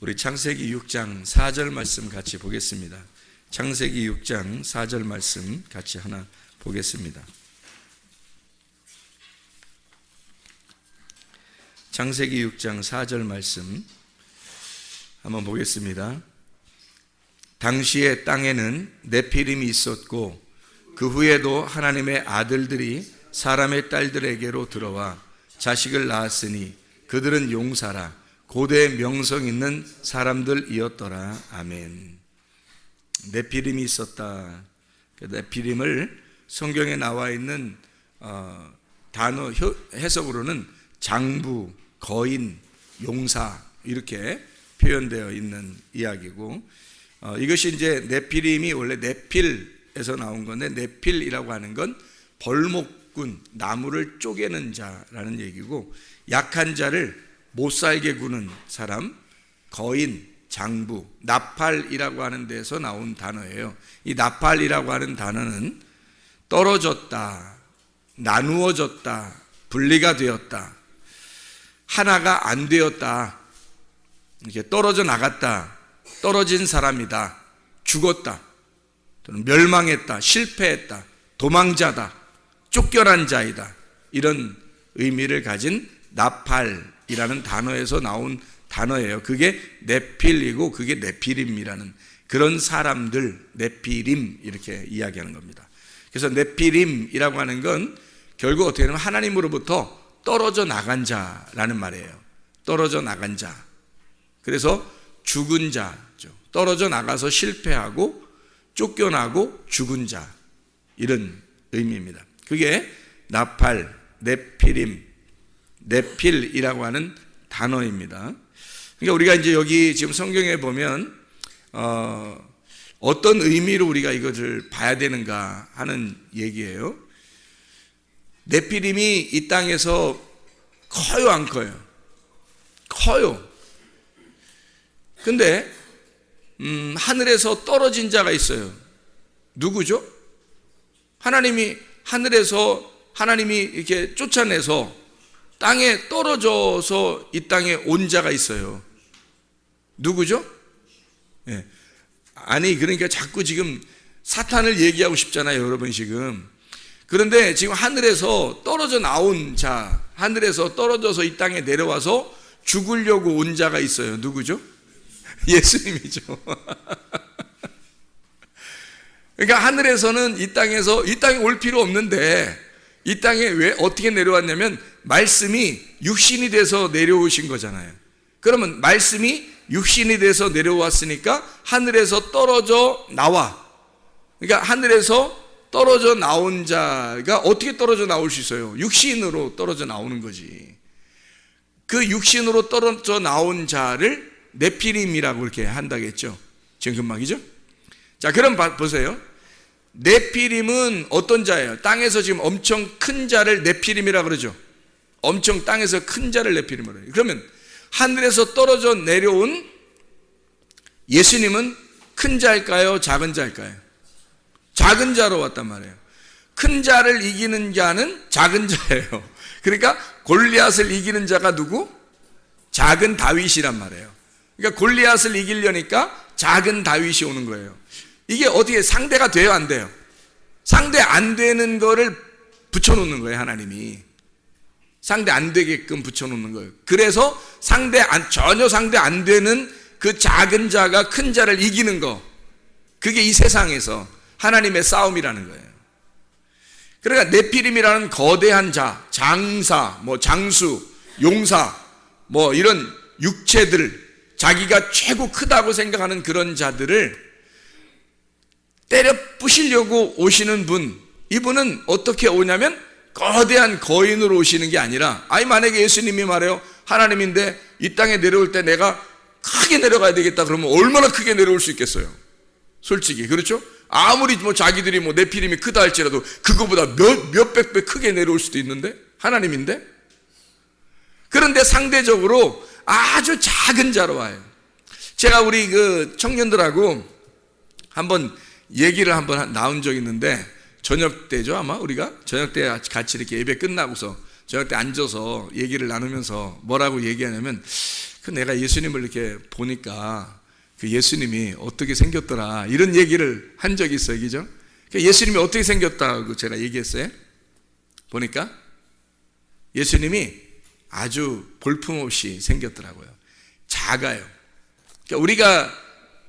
우리 창세기 6장 4절 말씀 같이 보겠습니다. 창세기 6장 4절 말씀 같이 하나 보겠습니다. 창세기 6장 4절 말씀 한번 보겠습니다. 당시에 땅에는 네피림이 있었고 그 후에도 하나님의 아들들이 사람의 딸들에게로 들어와 자식을 낳았으니 그들은 용사라 고대 명성 있는 사람들이었더라. 아멘. 네피림이 있었다. 네피림을 성경에 나와 있는 단어 해석으로는 장부, 거인, 용사 이렇게 표현되어 있는 이야기고, 이것이 이제 네피림이 원래 네필에서 나온 건데, 네필이라고 하는 건 벌목꾼, 나무를 쪼개는 자라는 얘기고, 약한 자를 못 살게 구는 사람, 거인, 장부, 나팔이라고 하는 데서 나온 단어예요. 이 나팔이라고 하는 단어는 떨어졌다, 나누어졌다, 분리가 되었다, 하나가 안 되었다, 이렇게 떨어져 나갔다, 떨어진 사람이다, 죽었다, 또는 멸망했다, 실패했다, 도망자다, 쫓겨난 자이다, 이런 의미를 가진 나팔이라는 단어에서 나온 단어예요. 그게 네필이고 그게 네피림이라는 그런 사람들, 네피림 이렇게 이야기하는 겁니다. 그래서 네피림이라고 하는 건 결국 어떻게 보면 하나님으로부터 떨어져 나간 자라는 말이에요. 떨어져 나간 자. 그래서 죽은 자죠. 떨어져 나가서 실패하고 쫓겨나고 죽은 자, 이런 의미입니다. 그게 나팔, 네피림, 네필이라고 하는 단어입니다. 그러니까 우리가 이제 여기 지금 성경에 보면 어떤 의미로 우리가 이것을 봐야 되는가 하는 얘기예요. 네피림이 이 땅에서 커요, 안 커요? 커요. 근데 하늘에서 떨어진 자가 있어요. 누구죠? 하나님이 하늘에서 하나님이 이렇게 쫓아내서 땅에 떨어져서 이 땅에 온 자가 있어요. 누구죠? 예. 아니 그러니까 자꾸 지금 사탄을 얘기하고 싶잖아요, 여러분 지금. 그런데 지금 하늘에서 떨어져 나온 자, 하늘에서 떨어져서 이 땅에 내려와서 죽으려고 온 자가 있어요. 누구죠? 예수님이죠. 그러니까 하늘에서는 이 땅에 올 필요 없는데 이 땅에 왜 어떻게 내려왔냐면 말씀이 육신이 돼서 내려오신 거잖아요. 그러면 말씀이 육신이 돼서 내려왔으니까 하늘에서 떨어져 나와. 그러니까 하늘에서 떨어져 나온 자가 어떻게 떨어져 나올 수 있어요? 육신으로 떨어져 나오는 거지. 그 육신으로 떨어져 나온 자를 네피림이라고 이렇게 한다겠죠. 지금 금방이죠? 자, 그럼 보세요. 네피림은 어떤 자예요? 땅에서 지금 엄청 큰 자를 네피림이라고 그러죠. 엄청 땅에서 큰 자를 네피림이라고 해요. 그러면 하늘에서 떨어져 내려온 예수님은 큰 자일까요? 작은 자일까요? 작은 자로 왔단 말이에요. 큰 자를 이기는 자는 작은 자예요. 그러니까 골리앗을 이기는 자가 누구? 작은 다윗이란 말이에요. 그러니까 골리앗을 이기려니까 작은 다윗이 오는 거예요. 이게 어떻게 상대가 돼요, 안 돼요? 상대 안 되는 거를 붙여놓는 거예요, 하나님이. 상대 안 되게끔 붙여놓는 거예요. 그래서 전혀 상대 안 되는 그 작은 자가 큰 자를 이기는 거, 그게 이 세상에서 하나님의 싸움이라는 거예요. 그러니까 네피림이라는 거대한 자, 장사, 장수, 용사, 이런 육체들, 자기가 최고 크다고 생각하는 그런 자들을 때려 부시려고 오시는 분, 이분은 어떻게 오냐면 거대한 거인으로 오시는 게 아니라, 만약에 예수님이 말해요, 하나님인데 이 땅에 내려올 때 내가 크게 내려가야 되겠다 그러면 얼마나 크게 내려올 수 있겠어요? 솔직히 그렇죠? 아무리 자기들이 네피림이 크다 할지라도 그거보다 몇백 배 크게 내려올 수도 있는데, 하나님인데. 그런데 상대적으로 아주 작은 자로 와요. 제가 우리 그 청년들하고 한번 얘기를 나온 적이 있는데, 저녁 때죠, 아마 우리가 저녁 때 같이 이렇게 예배 끝나고서 저녁 때 앉아서 얘기를 나누면서 뭐라고 얘기하냐면, 그 내가 예수님을 이렇게 보니까 그 예수님이 어떻게 생겼더라 이런 얘기를 한 적이 있어요. 그죠? 예수님이 어떻게 생겼다고 제가 얘기했어요. 보니까 예수님이 아주 볼품없이 생겼더라고요. 작아요. 그러니까 우리가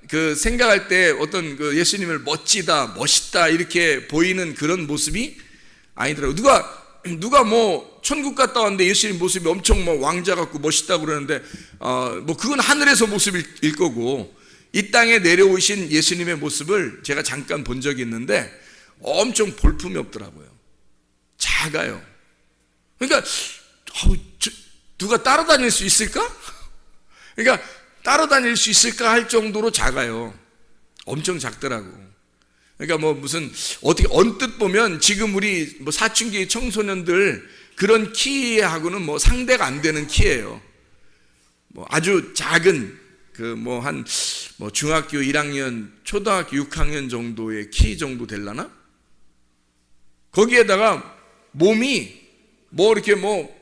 그 생각할 때 어떤 그 예수님을 멋있다 이렇게 보이는 그런 모습이 아니더라고요. 누가 뭐 천국 갔다 왔는데 예수님 모습이 엄청 뭐 왕자 같고 멋있다고 그러는데 뭐 그건 하늘에서 모습일 거고, 이 땅에 내려오신 예수님의 모습을 제가 잠깐 본 적이 있는데 엄청 볼품이 없더라고요. 작아요. 그러니까 누가 따라다닐 수 있을까? 그러니까 따라다닐 수 있을까 할 정도로 작아요. 엄청 작더라고. 그러니까 뭐 무슨 어떻게 언뜻 보면 지금 우리 뭐 사춘기 청소년들 그런 키하고는 뭐 상대가 안 되는 키예요. 뭐 아주 작은 그 뭐 한 뭐 중학교 1학년, 초등학교 6학년 정도의 키 정도 될라나? 거기에다가 몸이 뭐 이렇게 뭐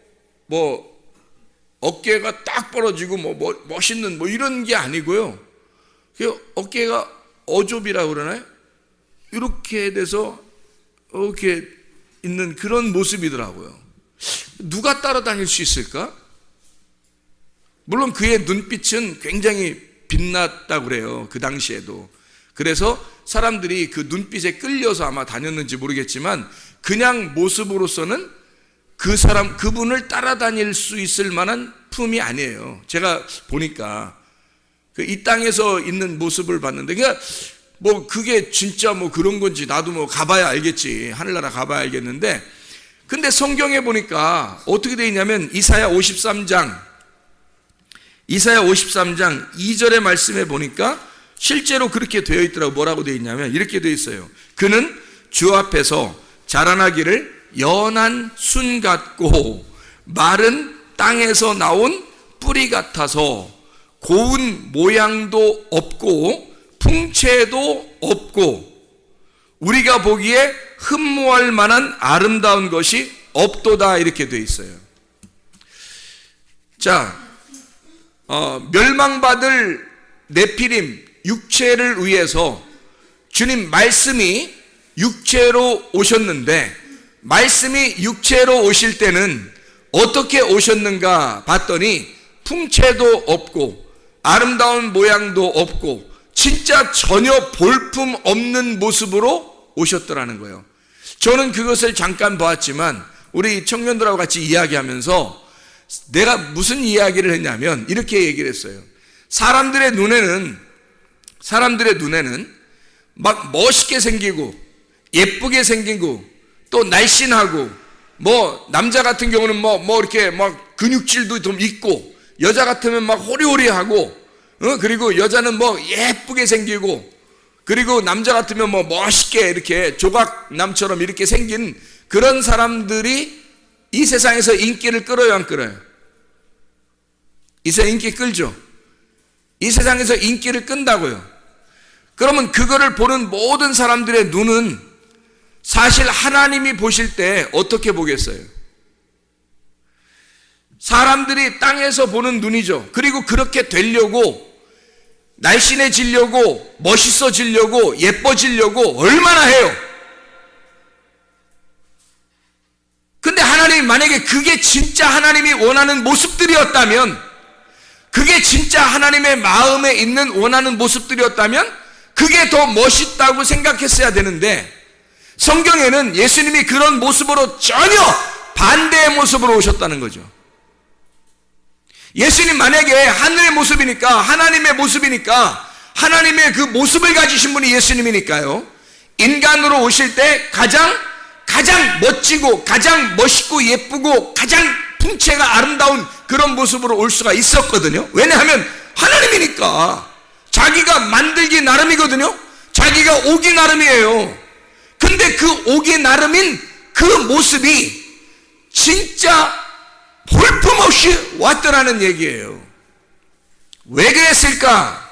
어깨가 딱 벌어지고 뭐 멋있는 뭐 이런 게 아니고요. 어깨가 어좁이라고 그러나요? 이렇게 돼서 이렇게 있는 그런 모습이더라고요. 누가 따라다닐 수 있을까? 물론 그의 눈빛은 굉장히 빛났다고 그래요. 그 당시에도. 그래서 사람들이 그 눈빛에 끌려서 아마 다녔는지 모르겠지만 그냥 모습으로서는 그분을 따라다닐 수 있을 만한 품이 아니에요. 제가 보니까 이 땅에서 있는 모습을 봤는데, 그러니까 뭐 그게 진짜 뭐 그런 건지 나도 뭐 가봐야 알겠지. 하늘나라 가봐야 알겠는데, 근데 성경에 보니까 어떻게 되어 있냐면 이사야 53장 2절의 말씀에 보니까 실제로 그렇게 되어 있더라고. 뭐라고 되어 있냐면 이렇게 되어 있어요. 그는 주 앞에서 자라나기를 연한 순 같고 마른 땅에서 나온 뿌리 같아서 고운 모양도 없고 풍채도 없고 우리가 보기에 흠모할 만한 아름다운 것이 없도다, 이렇게 되어 있어요. 자, 멸망받을 네피림 육체를 위해서 주님 말씀이 육체로 오셨는데, 말씀이 육체로 오실 때는 어떻게 오셨는가 봤더니 풍채도 없고 아름다운 모양도 없고 진짜 전혀 볼품 없는 모습으로 오셨더라는 거예요. 저는 그것을 잠깐 보았지만 우리 청년들하고 같이 이야기하면서 내가 무슨 이야기를 했냐면 이렇게 얘기를 했어요. 사람들의 눈에는 막 멋있게 생기고 예쁘게 생기고 또 날씬하고, 뭐 남자 같은 경우는 뭐 이렇게 막 근육질도 좀 있고, 여자 같으면 막 호리호리하고, 그리고 여자는 뭐 예쁘게 생기고, 그리고 남자 같으면 뭐 멋있게 이렇게 조각남처럼 이렇게 생긴 그런 사람들이 이 세상에서 인기를 끌어요, 안 끌어요? 이 세상 인기 끌죠? 이 세상에서 인기를 끈다고요. 그러면 그거를 보는 모든 사람들의 눈은 사실 하나님이 보실 때 어떻게 보겠어요? 사람들이 땅에서 보는 눈이죠. 그리고 그렇게 되려고, 날씬해지려고, 멋있어지려고, 예뻐지려고 얼마나 해요. 근데 하나님이 만약에 그게 진짜 하나님이 원하는 모습들이었다면, 그게 진짜 하나님의 마음에 있는 원하는 모습들이었다면 그게 더 멋있다고 생각했어야 되는데, 성경에는 예수님이 그런 모습으로 전혀 반대의 모습으로 오셨다는 거죠. 예수님 만약에 하늘의 모습이니까, 하나님의 모습이니까, 하나님의 그 모습을 가지신 분이 예수님이니까요, 인간으로 오실 때 가장 멋지고 가장 멋있고 예쁘고 가장 풍채가 아름다운 그런 모습으로 올 수가 있었거든요. 왜냐하면 하나님이니까. 자기가 만들기 나름이거든요. 자기가 오기 나름이에요. 근데 그 오기 나름인 그 모습이 진짜 볼품없이 왔더라는 얘기예요. 왜 그랬을까?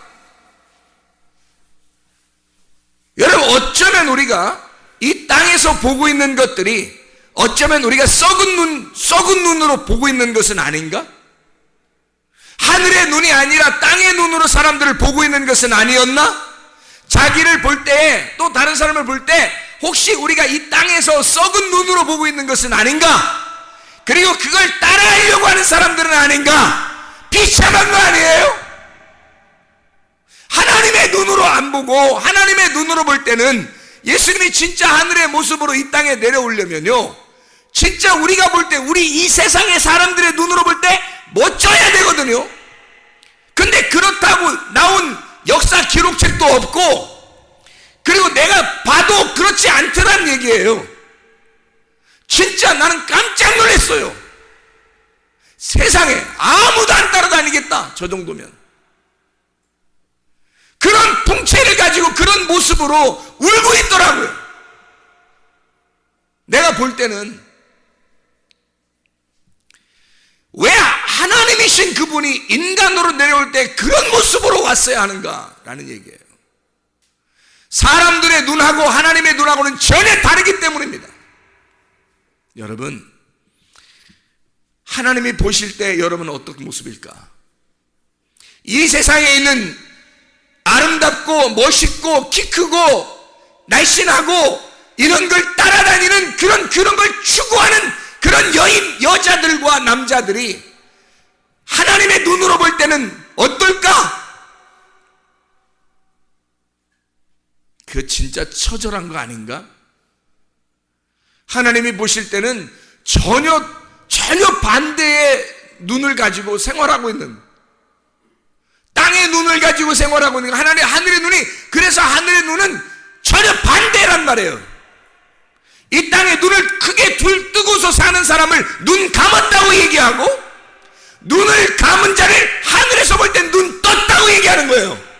여러분, 어쩌면 우리가 이 땅에서 보고 있는 것들이 어쩌면 우리가 썩은 눈으로 보고 있는 것은 아닌가? 하늘의 눈이 아니라 땅의 눈으로 사람들을 보고 있는 것은 아니었나? 자기를 볼 때, 또 다른 사람을 볼 때 혹시 우리가 이 땅에서 썩은 눈으로 보고 있는 것은 아닌가? 그리고 그걸 따라하려고 하는 사람들은 아닌가? 비참한 거 아니에요? 하나님의 눈으로 안 보고 하나님의 눈으로 볼 때는, 예수님이 진짜 하늘의 모습으로 이 땅에 내려오려면요, 진짜 우리가 볼 때, 우리 이 세상의 사람들의 눈으로 볼 때 멋져야 되거든요. 근데 그렇다고 나온 역사 기록책도 없고, 그리고 내가 봐도 그렇지 않더란 얘기예요. 진짜 나는 깜짝 놀랐어요. 세상에 아무도 안 따라다니겠다, 저 정도면. 그런 통째를 가지고 그런 모습으로 울고 있더라고요. 내가 볼 때는 왜 하나님이신 그분이 인간으로 내려올 때 그런 모습으로 왔어야 하는가라는 얘기예요. 사람들의 눈하고 하나님의 눈하고는 전혀 다르기 때문입니다. 여러분, 하나님이 보실 때 여러분은 어떤 모습일까? 이 세상에 있는 아름답고 멋있고 키 크고 날씬하고 이런 걸 따라다니는 그런 걸 추구하는 그런 여자들과 남자들이 하나님의 눈으로 볼 때는 어떨까? 그 진짜 처절한 거 아닌가? 하나님이 보실 때는 전혀 반대의 눈을 가지고 생활하고 있는, 땅의 눈을 가지고 생활하고 있는 하늘의 눈이, 그래서 하늘의 눈은 전혀 반대란 말이에요. 이 땅에 눈을 크게 뜨고서 사는 사람을 눈 감았다고 얘기하고, 눈을 감은 자를 하늘에서 볼 땐 눈 떴다고 얘기하는 거예요.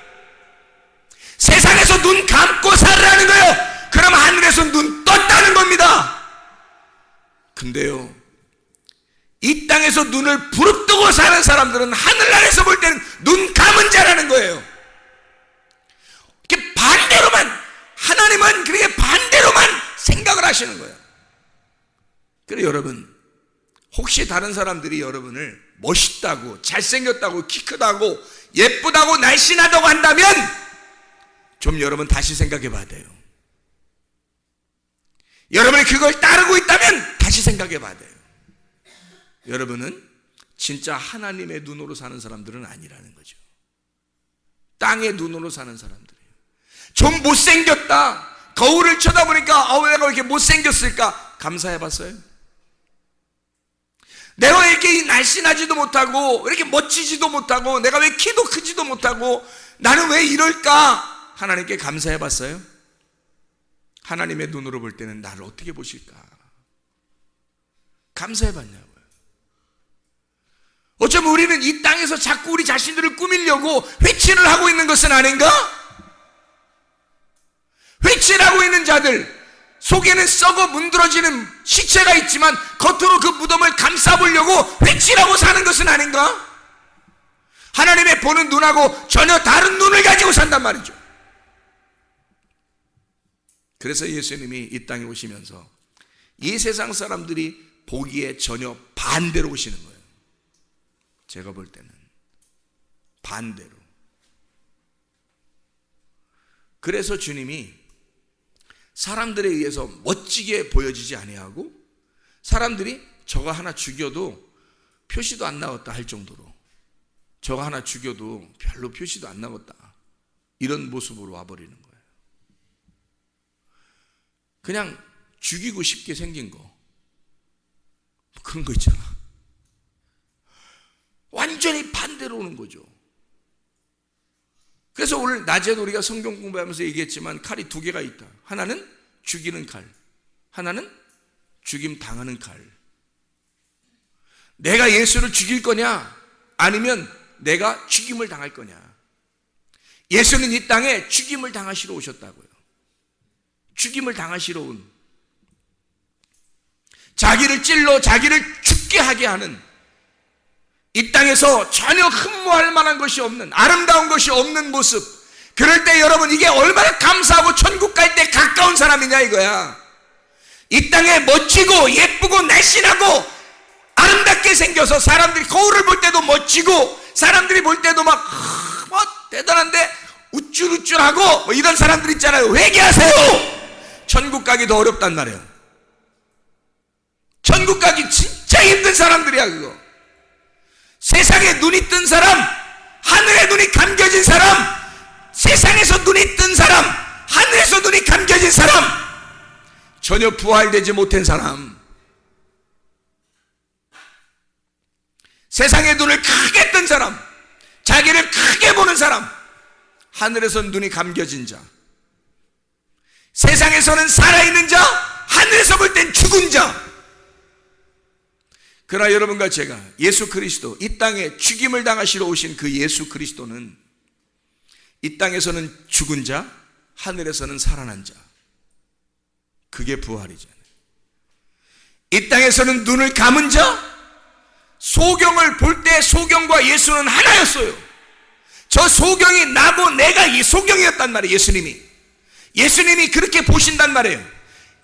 세상에서 눈 감고 살라는 거예요. 그럼 하늘에서 눈 떴다는 겁니다. 근데요, 이 땅에서 눈을 부릅뜨고 사는 사람들은 하늘나라에서 볼 때는 눈 감은 자라는 거예요. 이렇게 반대로만, 하나님은 그렇게 반대로만 생각을 하시는 거예요. 그래서 여러분, 혹시 다른 사람들이 여러분을 멋있다고, 잘생겼다고, 키 크다고, 예쁘다고, 날씬하다고 한다면 좀 여러분 다시 생각해 봐야 돼요. 여러분이 그걸 따르고 있다면 다시 생각해 봐야 돼요. 여러분은 진짜 하나님의 눈으로 사는 사람들은 아니라는 거죠. 땅의 눈으로 사는 사람들이에요. 좀 못생겼다, 거울을 쳐다보니까 왜 내가 이렇게 못생겼을까? 감사해 봤어요? 내가 왜 이렇게 날씬하지도 못하고, 왜 이렇게 멋지지도 못하고, 내가 왜 키도 크지도 못하고, 나는 왜 이럴까? 하나님께 감사해 봤어요? 하나님의 눈으로 볼 때는 나를 어떻게 보실까? 감사해 봤냐고요. 어쩌면 우리는 이 땅에서 자꾸 우리 자신들을 꾸미려고 회치를 하고 있는 것은 아닌가? 회치를 하고 있는 자들 속에는 썩어 문드러지는 시체가 있지만 겉으로 그 무덤을 감싸보려고 회치를 하고 사는 것은 아닌가? 하나님의 보는 눈하고 전혀 다른 눈을 가지고 산단 말이죠. 그래서 예수님이 이 땅에 오시면서 이 세상 사람들이 보기에 전혀 반대로 오시는 거예요. 제가 볼 때는 반대로. 그래서 주님이 사람들에 의해서 멋지게 보여지지 아니하고, 사람들이 저거 하나 죽여도 표시도 안 나왔다 할 정도로, 저거 하나 죽여도 별로 표시도 안 나왔다, 이런 모습으로 와버리는 거예요. 그냥 죽이고 싶게 생긴 거, 그런 거 있잖아. 완전히 반대로 오는 거죠. 그래서 오늘 낮에도 우리가 성경 공부하면서 얘기했지만 칼이 두 개가 있다. 하나는 죽이는 칼, 하나는 죽임 당하는 칼. 내가 예수를 죽일 거냐, 아니면 내가 죽임을 당할 거냐. 예수는 이 땅에 죽임을 당하시러 오셨다고요. 죽임을 당하시러 온, 자기를 찔러 자기를 죽게 하게 하는, 이 땅에서 전혀 흠모할 만한 것이 없는, 아름다운 것이 없는 모습. 그럴 때 여러분, 이게 얼마나 감사하고 천국 갈 때 가까운 사람이냐 이거야. 이 땅에 멋지고 예쁘고 날씬하고 아름답게 생겨서 사람들이 거울을 볼 때도 멋지고 사람들이 볼 때도 막 대단한데 우쭐우쭐하고 뭐 이런 사람들 있잖아요. 회개하세요. 천국 가기 더 어렵단 말이에요. 천국 가기 진짜 힘든 사람들이야 그거. 세상에 눈이 뜬 사람, 하늘에 눈이 감겨진 사람, 세상에서 눈이 뜬 사람, 하늘에서 눈이 감겨진 사람, 전혀 부활되지 못한 사람, 세상의 눈을 크게 뜬 사람, 자기를 크게 보는 사람, 하늘에서 눈이 감겨진 자, 세상에서는 살아있는 자, 하늘에서 볼 땐 죽은 자. 그러나 여러분과 제가 예수 그리스도, 이 땅에 죽임을 당하시러 오신 그 예수 그리스도는 이 땅에서는 죽은 자, 하늘에서는 살아난 자. 그게 부활이잖아요. 이 땅에서는 눈을 감은 자, 소경을 볼 때 소경과 예수는 하나였어요. 저 소경이 나고 내가 이 소경이었단 말이에요. 예수님이 그렇게 보신단 말이에요.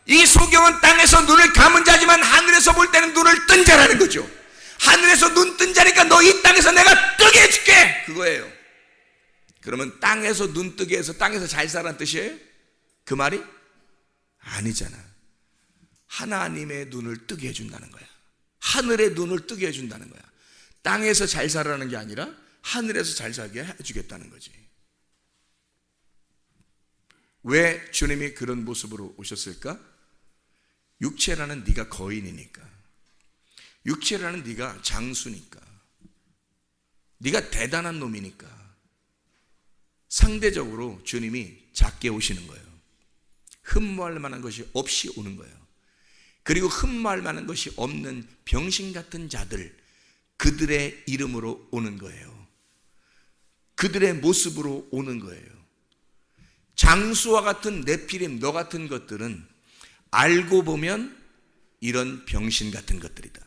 이 소경은 땅에서 눈을 감은 자지만 하늘에서 볼 때는 눈을 뜬 자라는 거죠. 하늘에서 눈 뜬 자니까 너 이 땅에서 내가 뜨게 해줄게, 그거예요. 그러면 땅에서 눈 뜨게 해서 땅에서 잘 살라는 뜻이에요? 그 말이? 아니잖아. 하나님의 눈을 뜨게 해준다는 거야. 하늘의 눈을 뜨게 해준다는 거야. 땅에서 잘 살라는 게 아니라 하늘에서 잘 살게 해주겠다는 거지. 왜 주님이 그런 모습으로 오셨을까? 육체라는 네가 거인이니까, 육체라는 네가 장수니까, 네가 대단한 놈이니까 상대적으로 주님이 작게 오시는 거예요. 흠모할 만한 것이 없이 오는 거예요. 그리고 흠모할 만한 것이 없는 병신 같은 자들, 그들의 이름으로 오는 거예요. 그들의 모습으로 오는 거예요. 장수와 같은 네피림, 너 같은 것들은 알고 보면 이런 병신 같은 것들이다.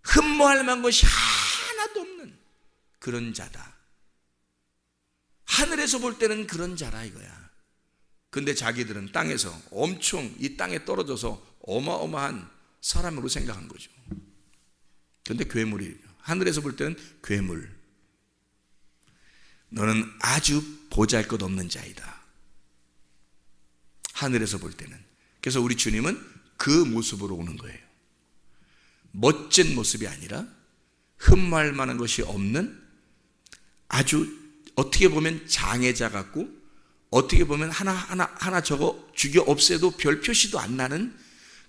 흠모할 만한 것이 하나도 없는 그런 자다. 하늘에서 볼 때는 그런 자라 이거야. 근데 자기들은 땅에서 엄청 이 땅에 떨어져서 어마어마한 사람으로 생각한 거죠. 근데 괴물이에요. 하늘에서 볼 때는 괴물. 너는 아주 보잘것없는 자이다. 하늘에서 볼 때는. 그래서 우리 주님은 그 모습으로 오는 거예요. 멋진 모습이 아니라 흠모할 만한 것이 없는 아주 어떻게 보면 장애자 같고 어떻게 보면 하나 저거 죽여 없애도 별 표시도 안 나는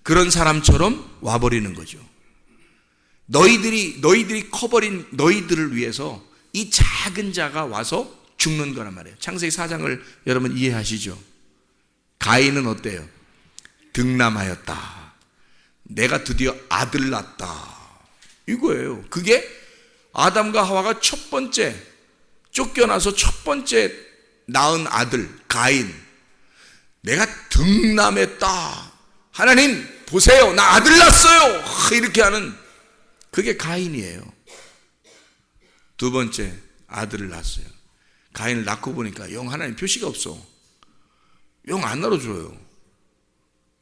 그런 사람처럼 와버리는 거죠. 너희들이 커버린 너희들을 위해서 이 작은 자가 와서 죽는 거란 말이에요. 창세기 4장을 여러분 이해하시죠? 가인은 어때요? 등남하였다. 내가 드디어 아들 낳았다. 이거예요. 그게 아담과 하와가 첫 번째 쫓겨나서 첫 번째 낳은 아들 가인. 내가 등남했다. 하나님 보세요, 나 아들 낳았어요. 이렇게 하는 그게 가인이에요. 두 번째 아들을 낳았어요. 가인을 낳고 보니까 영 하나님 표시가 없어. 영 안 낳아줘요.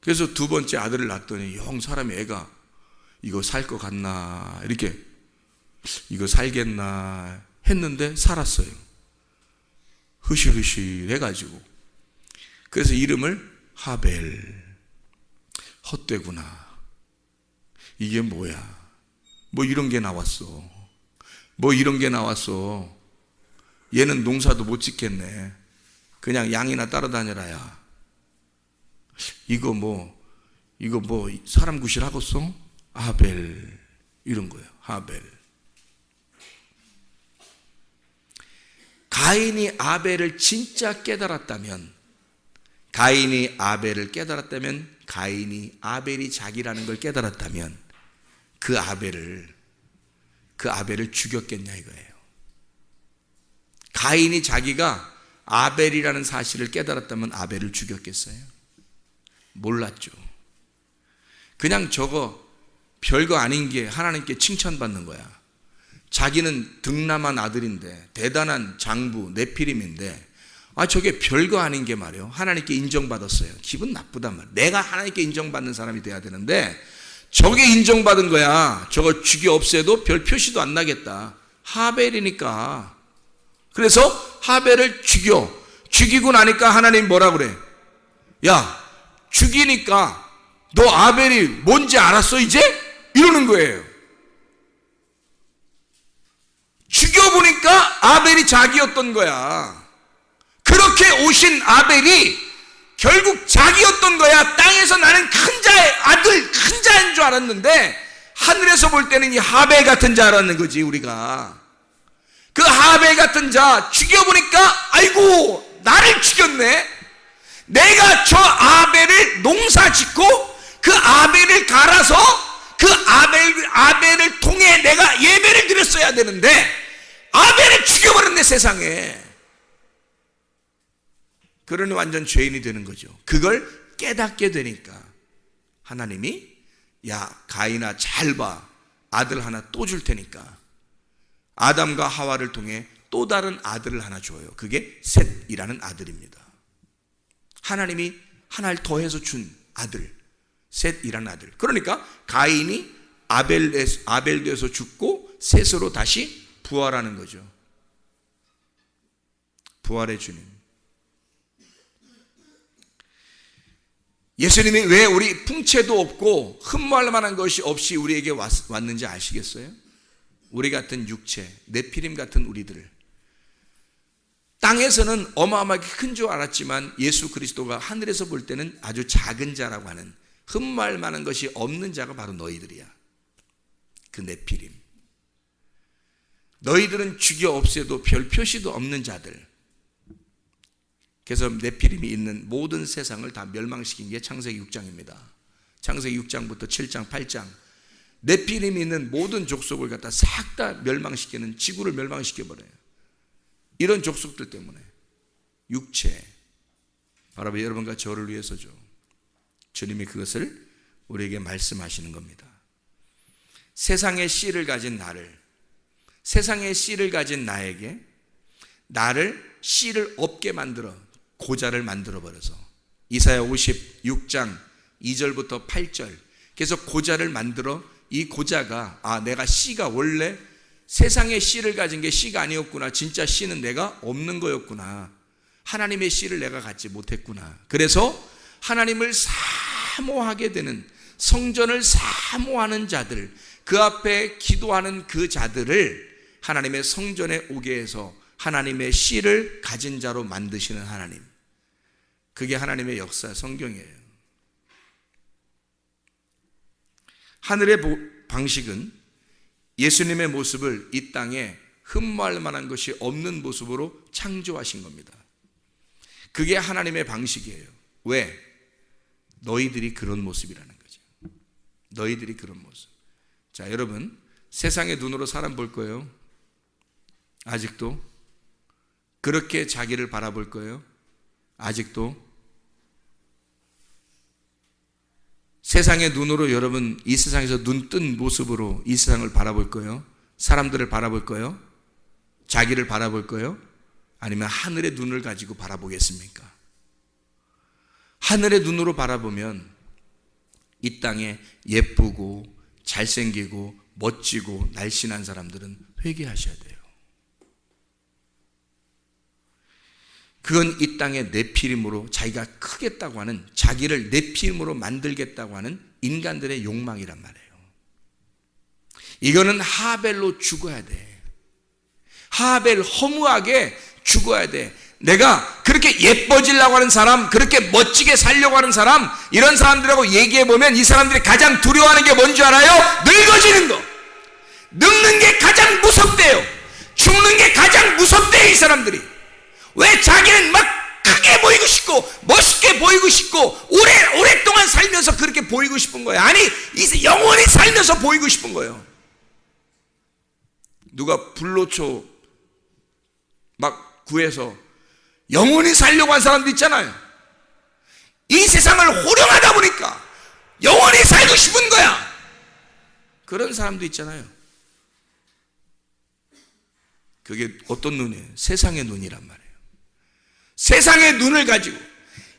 그래서 두 번째 아들을 낳았더니 영 사람이 애가 이거 살 것 같나 이렇게 이거 살겠나 했는데 살았어요. 흐실흐실 해가지고. 그래서 이름을 하벨. 헛되구나. 이게 뭐야? 뭐 이런 게 나왔어. 뭐 이런 게 나왔어. 얘는 농사도 못 짓겠네. 그냥 양이나 따라다녀라야. 이거 뭐 사람 구실하겠어? 하벨. 이런 거예요. 하벨. 가인이 아벨을 진짜 깨달았다면, 가인이 아벨이 자기라는 걸 깨달았다면 그 아벨을 죽였겠냐 이거예요. 가인이 자기가 아벨이라는 사실을 깨달았다면 아벨을 죽였겠어요? 몰랐죠. 그냥 저거 별거 아닌 게 하나님께 칭찬받는 거야. 자기는 등남한 아들인데 대단한 장부 네피림인데 저게 별거 아닌 게 말이에요. 하나님께 인정받았어요. 기분 나쁘단 말이에요. 내가 하나님께 인정받는 사람이 돼야 되는데 저게 인정받은 거야. 저거 죽여 없애도 별 표시도 안 나겠다. 하벨이니까. 그래서 하벨을 죽이고 나니까 하나님 뭐라 그래? 야, 죽이니까 너 아벨이 뭔지 알았어 이제? 이러는 거예요. 죽여보니까 아벨이 자기였던 거야. 그렇게 오신 아벨이 결국 자기였던 거야. 땅에서 나는 큰 자의 아들, 큰 자인 줄 알았는데 하늘에서 볼 때는 이 하벨 같은 자라는 거지. 우리가 그 하벨 같은 자 죽여보니까 아이고 나를 죽였네. 내가 저 아벨을 농사 짓고 그 아벨을 갈아서 그 아벨을 통해 내가 예배를 드렸어야 되는데 아벨을 죽여버렸네 세상에. 그러니 완전 죄인이 되는 거죠. 그걸 깨닫게 되니까 하나님이 야 가인아 잘 봐. 아들 하나 또 줄 테니까 아담과 하와를 통해 또 다른 아들을 하나 줘요. 그게 셋이라는 아들입니다. 하나님이 하나를 더해서 준 아들, 셋이라는 아들. 그러니까 가인이 아벨에서 죽고 셋으로 다시 부활하는 거죠. 부활의 주님. 예수님이 왜 우리 풍채도 없고 흠모할 만한 것이 없이 우리에게 왔는지 아시겠어요? 우리 같은 육체, 네피림 같은 우리들을 땅에서는 어마어마하게 큰 줄 알았지만 예수 그리스도가 하늘에서 볼 때는 아주 작은 자라고 하는 흠모할 만한 것이 없는 자가 바로 너희들이야. 그 네피림. 너희들은 죽여 없애도 별 표시도 없는 자들. 그래서 네피림이 있는 모든 세상을 다 멸망시킨 게 창세기 6장입니다. 창세기 6장부터 7장, 8장 네피림이 있는 모든 족속을 갖다 싹 다 멸망시키는, 지구를 멸망시켜버려요. 이런 족속들 때문에 육체, 바로 여러분과 저를 위해서죠. 주님이 그것을 우리에게 말씀하시는 겁니다. 세상의 씨를 가진 나를, 세상의 씨를 가진 나에게 나를 씨를 없게 만들어 고자를 만들어버려서 이사야 56장 2절부터 8절 계속 고자를 만들어 이 고자가 내가 씨가 원래 세상의 씨를 가진 게 씨가 아니었구나. 진짜 씨는 내가 없는 거였구나. 하나님의 씨를 내가 갖지 못했구나. 그래서 하나님을 사모하게 되는, 성전을 사모하는 자들, 그 앞에 기도하는 그 자들을 하나님의 성전에 오게 해서 하나님의 씨를 가진 자로 만드시는 하나님. 그게 하나님의 역사, 성경이에요. 하늘의 방식은 예수님의 모습을 이 땅에 흠모할 만한 것이 없는 모습으로 창조하신 겁니다. 그게 하나님의 방식이에요. 왜? 너희들이 그런 모습이라는 거죠. 너희들이 그런 모습. 자, 여러분, 세상의 눈으로 사람 볼 거예요? 아직도? 그렇게 자기를 바라볼 거예요? 아직도? 세상의 눈으로 여러분 이 세상에서 눈 뜬 모습으로 이 세상을 바라볼 거예요? 사람들을 바라볼 거예요? 자기를 바라볼 거예요? 아니면 하늘의 눈을 가지고 바라보겠습니까? 하늘의 눈으로 바라보면 이 땅에 예쁘고 잘생기고 멋지고 날씬한 사람들은 회개하셔야 돼요. 그건 이 땅의 네피림으로 자기가 크겠다고 하는, 자기를 네피림으로 만들겠다고 하는 인간들의 욕망이란 말이에요. 이거는 하벨로 죽어야 돼. 하벨, 허무하게 죽어야 돼. 내가 그렇게 예뻐지려고 하는 사람, 그렇게 멋지게 살려고 하는 사람, 이런 사람들하고 얘기해보면 이 사람들이 가장 두려워하는 게 뭔지 알아요? 늙어지는 거. 늙는 게 가장 무섭대요. 죽는 게 가장 무섭대요, 이 사람들이. 왜? 자기는 막 크게 보이고 싶고 멋있게 보이고 싶고 오랫동안 살면서 그렇게 보이고 싶은 거예요. 아니, 영원히 살면서 보이고 싶은 거예요. 누가 불로초 막 구해서 영원히 살려고 한 사람도 있잖아요. 이 세상을 호령하다 보니까 영원히 살고 싶은 거야. 그런 사람도 있잖아요. 그게 어떤 눈이에요? 세상의 눈이란 말이에요. 세상의 눈을 가지고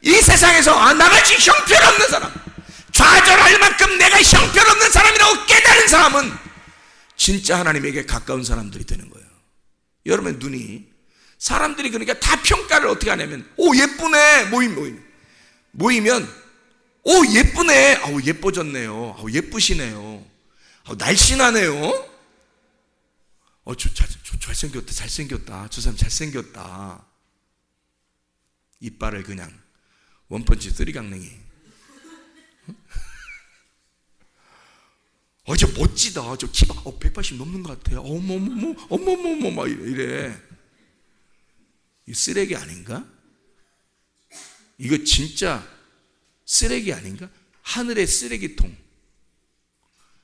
이 세상에서 나같이 형편없는 사람, 좌절할 만큼 내가 형편없는 사람이라고 깨달은 사람은 진짜 하나님에게 가까운 사람들이 되는 거예요. 여러분의 눈이, 사람들이 그러니까 다 평가를 어떻게 하냐면, 오 예쁘네, 모이면 오 예쁘네, 아우 예뻐졌네요, 아우 예쁘시네요, 아우 날씬하네요, 잘생겼다, 저 사람 잘생겼다. 이빨을 그냥 원펀치 쓰리강냉이. 저 멋지다, 저 키가 180 넘는 것 같아, 어머머머 막 이래. 이 쓰레기 아닌가? 이거 진짜 쓰레기 아닌가? 하늘의 쓰레기통.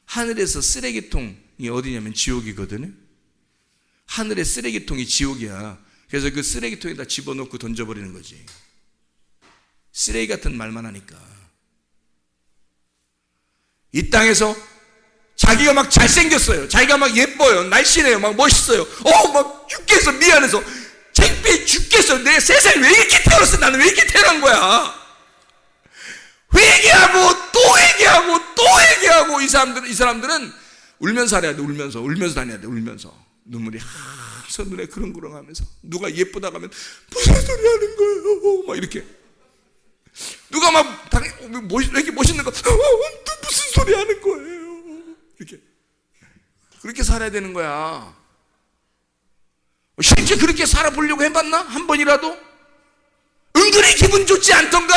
하늘에서 쓰레기통이 어디냐면 지옥이거든요. 하늘의 쓰레기통이 지옥이야. 그래서 그 쓰레기통에다 집어넣고 던져버리는 거지. 쓰레기 같은 말만 하니까. 이 땅에서 자기가 막 잘생겼어요, 자기가 막 예뻐요, 날씬해요, 막 멋있어요, 막 죽겠어, 미안해서 창피해 죽겠어, 내 세상에 왜 이렇게 태어났어, 나는 왜 이렇게 태어난 거야. 회개하고 또 회개하고 또 회개하고. 이 사람들은 울면서 살아야 돼. 울면서 다녀야 돼. 울면서 눈물이 항상 눈에 그렁그렁하면서, 누가 예쁘다고 하면 무슨 소리 하는 거예요, 막 이렇게. 누가 막 왜 이렇게 멋있는 거, 무슨 소리 하는 거예요, 이렇게. 그렇게 살아야 되는 거야. 실제 그렇게 살아보려고 해봤나? 한 번이라도? 은근히 기분 좋지 않던가?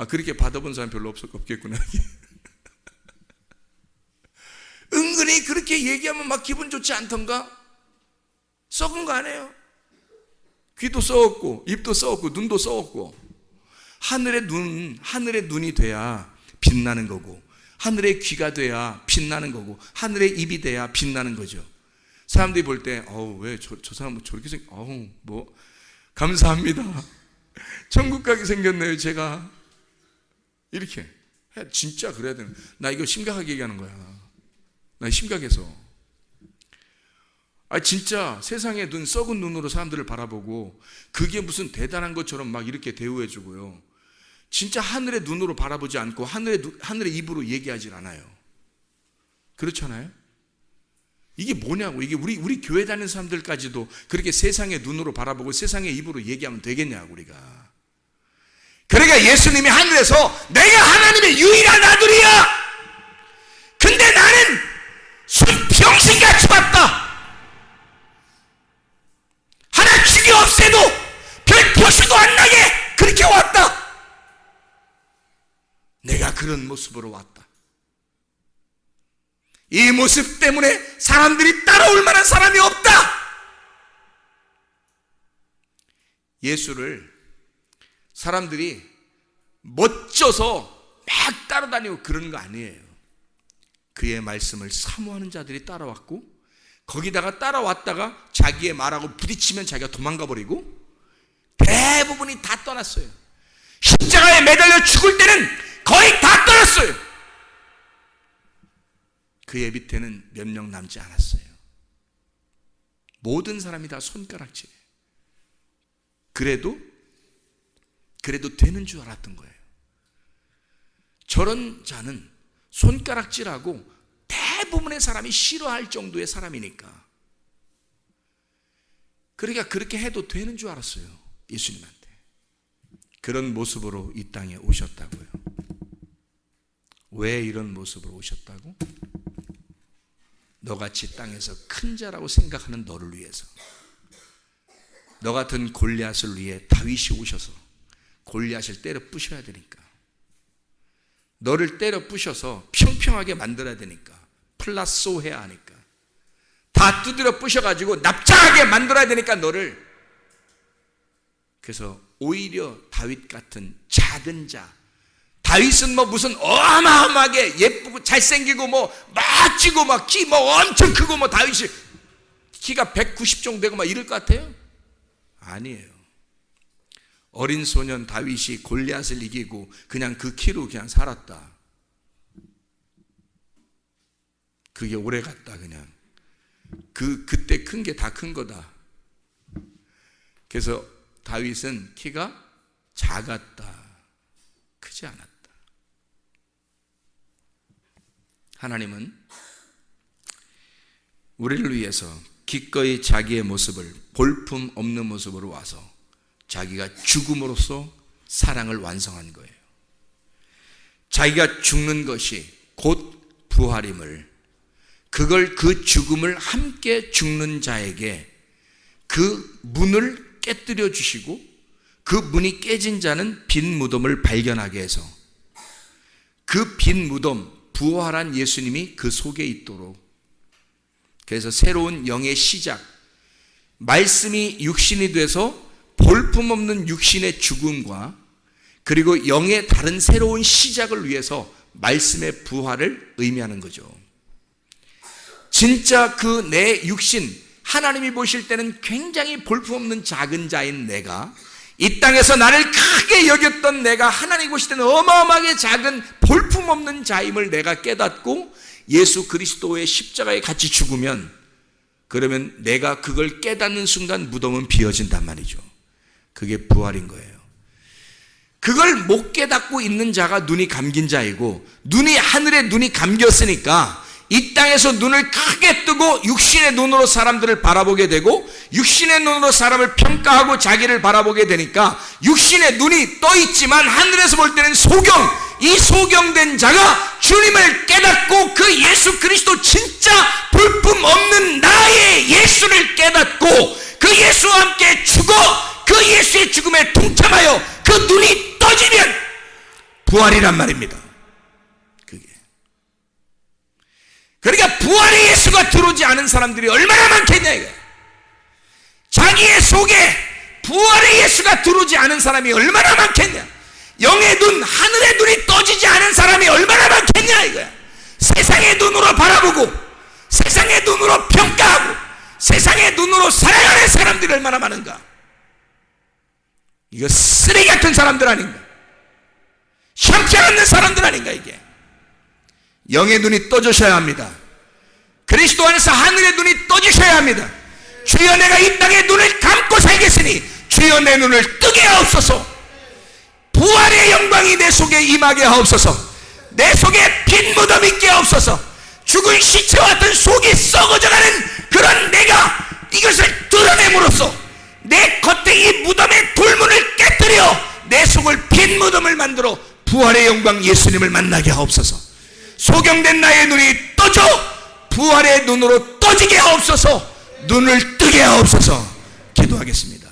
그렇게 받아본 사람 별로 없겠구나. 은근히 그렇게 얘기하면 막 기분 좋지 않던가? 썩은 거 아니에요? 귀도 썩었고 입도 썩었고 눈도 썩었고. 하늘의 눈이 돼야 빛나는 거고, 하늘의 귀가 돼야 빛나는 거고, 하늘의 입이 돼야 빛나는 거죠. 사람들이 볼 때 왜 저 사람은 저렇게 감사합니다, 천국 가게 생겼네요 제가, 이렇게 진짜 그래야 되는. 나 이거 심각하게 얘기하는 거야. 나 심각해서. 진짜 세상의 눈, 썩은 눈으로 사람들을 바라보고 그게 무슨 대단한 것처럼 막 이렇게 대우해주고요. 진짜 하늘의 눈으로 바라보지 않고 하늘의 입으로 얘기하질 않아요. 그렇잖아요? 이게 뭐냐고. 이게 우리 교회 다니는 사람들까지도 그렇게 세상의 눈으로 바라보고 세상의 입으로 얘기하면 되겠냐고, 우리가. 그러니까 예수님이 하늘에서 내가 하나님의 유일한 아들이야, 근데 나는 순평신같이 왔다, 하나 죽이 없애도 별 표시도 안 나게 그렇게 왔다, 내가 그런 모습으로 왔다. 이 모습 때문에 사람들이 따라올 만한 사람이 없다. 예수를 사람들이 멋져서 막 따라다니고 그런 거 아니에요. 그의 말씀을 사모하는 자들이 따라왔고, 거기다가 따라왔다가 자기의 말하고 부딪히면 자기가 도망가 버리고, 대부분이 다 떠났어요. 십자가에 매달려 죽을 때는 거의 다 떠났어요. 그의 밑에는 몇 명 남지 않았어요. 모든 사람이 다 손가락질. 그래도 되는 줄 알았던 거예요. 저런 자는 손가락질하고 대부분의 사람이 싫어할 정도의 사람이니까. 그러니까 그렇게 해도 되는 줄 알았어요, 예수님한테. 그런 모습으로 이 땅에 오셨다고요. 왜 이런 모습으로 오셨다고? 너같이 땅에서 큰 자라고 생각하는 너를 위해서. 너 같은 골리앗을 위해 다윗이 오셔서 골리앗을 때려 부셔야 되니까. 너를 때려 부셔서 평평하게 만들어야 되니까. 플라소 해야 하니까. 다 두드려 부셔가지고 납작하게 만들어야 되니까 너를. 그래서 오히려 다윗 같은 작은 자, 다윗은 무슨 어마어마하게 예쁘고 잘생기고 멋지고 키 엄청 크고 다윗이 키가 190 정도 되고 이럴 것 같아요? 아니에요. 어린 소년 다윗이 골리앗을 이기고 그냥 그 키로 그냥 살았다. 그게 오래 갔다. 그냥 그때 큰 게 다 큰 거다. 그래서 다윗은 키가 작았다, 크지 않았다. 하나님은 우리를 위해서 기꺼이 자기의 모습을 볼품 없는 모습으로 와서 자기가 죽음으로써 사랑을 완성한 거예요. 자기가 죽는 것이 곧 부활임을, 그걸 그 죽음을 함께 죽는 자에게 그 문을 깨뜨려 주시고 그 문이 깨진 자는 빈 무덤을 발견하게 해서 그 빈 무덤, 부활한 예수님이 그 속에 있도록, 그래서 새로운 영의 시작, 말씀이 육신이 돼서 볼품없는 육신의 죽음과 그리고 영의 다른 새로운 시작을 위해서 말씀의 부활을 의미하는 거죠. 진짜 그 내 육신, 하나님이 보실 때는 굉장히 볼품없는 작은 자인 내가, 이 땅에서 나를 크게 여겼던 내가 하나님 보실 때는 어마어마하게 작은 볼품없는 자임을 내가 깨닫고 예수 그리스도의 십자가에 같이 죽으면, 그러면 내가 그걸 깨닫는 순간 무덤은 비어진단 말이죠. 그게 부활인 거예요. 그걸 못 깨닫고 있는 자가 눈이 감긴 자이고, 눈이 하늘에 눈이 감겼으니까 이 땅에서 눈을 크게 뜨고 육신의 눈으로 사람들을 바라보게 되고, 육신의 눈으로 사람을 평가하고 자기를 바라보게 되니까 육신의 눈이 떠 있지만 하늘에서 볼 때는 소경, 이 소경된 자가 주님을 깨닫고 그 예수 그리스도 진짜 볼품 없는 나의 예수를 깨닫고 그 예수와 함께 죽어 그 예수의 죽음에 동참하여 그 눈이 떠지면 부활이란 말입니다. 그게. 그러니까 부활의 예수가 들어오지 않은 사람들이 얼마나 많겠냐 이거야. 자기의 속에 부활의 예수가 들어오지 않은 사람이 얼마나 많겠냐. 영의 눈, 하늘의 눈이 떠지지 않은 사람이 얼마나 많겠냐 이거야. 세상의 눈으로 바라보고 세상의 눈으로 평가하고 세상의 눈으로 살아가는 사람들이 얼마나 많은가. 이거 쓰레기 같은 사람들 아닌가, 형편없는 사람들 아닌가. 이게 영의 눈이 떠주셔야 합니다. 그리스도 안에서 하늘의 눈이 떠주셔야 합니다. 주여 내가 이 땅의 눈을 감고 살겠으니 주여 내 눈을 뜨게 하옵소서. 부활의 영광이 내 속에 임하게 하옵소서. 내 속에 빈 무덤 있게 하옵소서. 죽은 시체와 같은 속이 썩어져가는 그런 내가 이것을 드러냄으로써 내 겉에 이 무덤의 돌문을 깨뜨려 내 속을 빈 무덤을 만들어 부활의 영광 예수님을 만나게 하옵소서. 소경된 나의 눈이 떠져 부활의 눈으로 떠지게 하옵소서. 눈을 뜨게 하옵소서. 기도하겠습니다.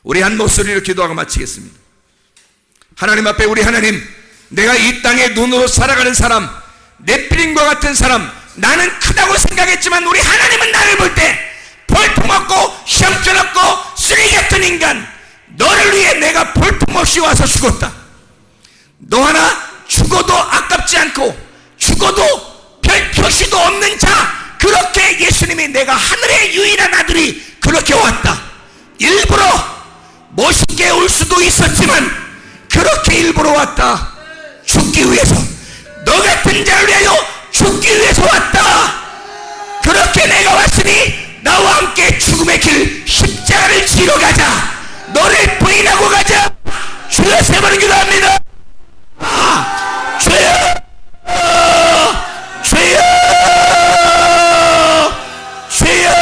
우리 한 목소리로 기도하고 마치겠습니다. 하나님 앞에 우리 하나님, 내가 이 땅의 눈으로 살아가는 사람, 넷필림과 같은 사람, 나는 크다고 생각했지만 우리 하나님은 나를 볼 때 볼품없고 형편없고 쓰레기 같은 인간, 너를 위해 내가 볼품없이 와서 죽었다. 너 하나 죽어도 아깝지 않고 죽어도 별 표시도 없는 자, 그렇게 예수님이 내가 하늘의 유일한 아들이 그렇게 왔다. 일부러 멋있게 올 수도 있었지만 그렇게 일부러 왔다. 죽기 위해서, 너 같은 자를 위하여 죽기 위해서 왔다. 그렇게 내가 왔으니 나와 함께 죽음의 길 십자가를 지러 가자. 너를 부인하고 가자. 주여 세 번 기도합니다. 주여, 주여, 주여.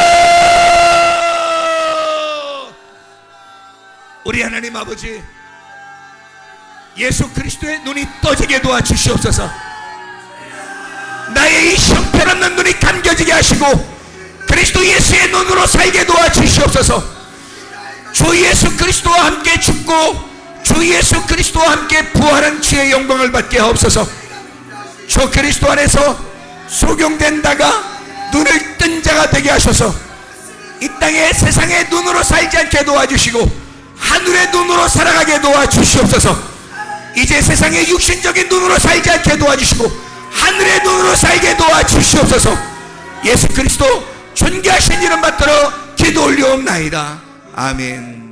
우리 하나님 아버지, 예수 그리스도의 눈이 떠지게 도와주시옵소서. 나의 이 형편없는 눈이 감겨지게 하시고 그리스도 예수의 눈으로 살게 도와주시옵소서. 주 예수 그리스도와 함께 죽고 주 예수 그리스도와 함께 부활한 주의 영광을 받게 하옵소서. 주 그리스도 안에서 소경된 자가 눈을 뜬 자가 되게 하셔서 이 땅에 세상의 눈으로 살지 않게 도와주시고 하늘의 눈으로 살아가게 도와주시옵소서. 이제 세상의 육신적인 눈으로 살지 않게 도와주시고 하늘의 눈으로 살게 도와주시옵소서. 예수 그리스도 존귀하신 이름 받들어 기도 올리옵나이다. 아멘.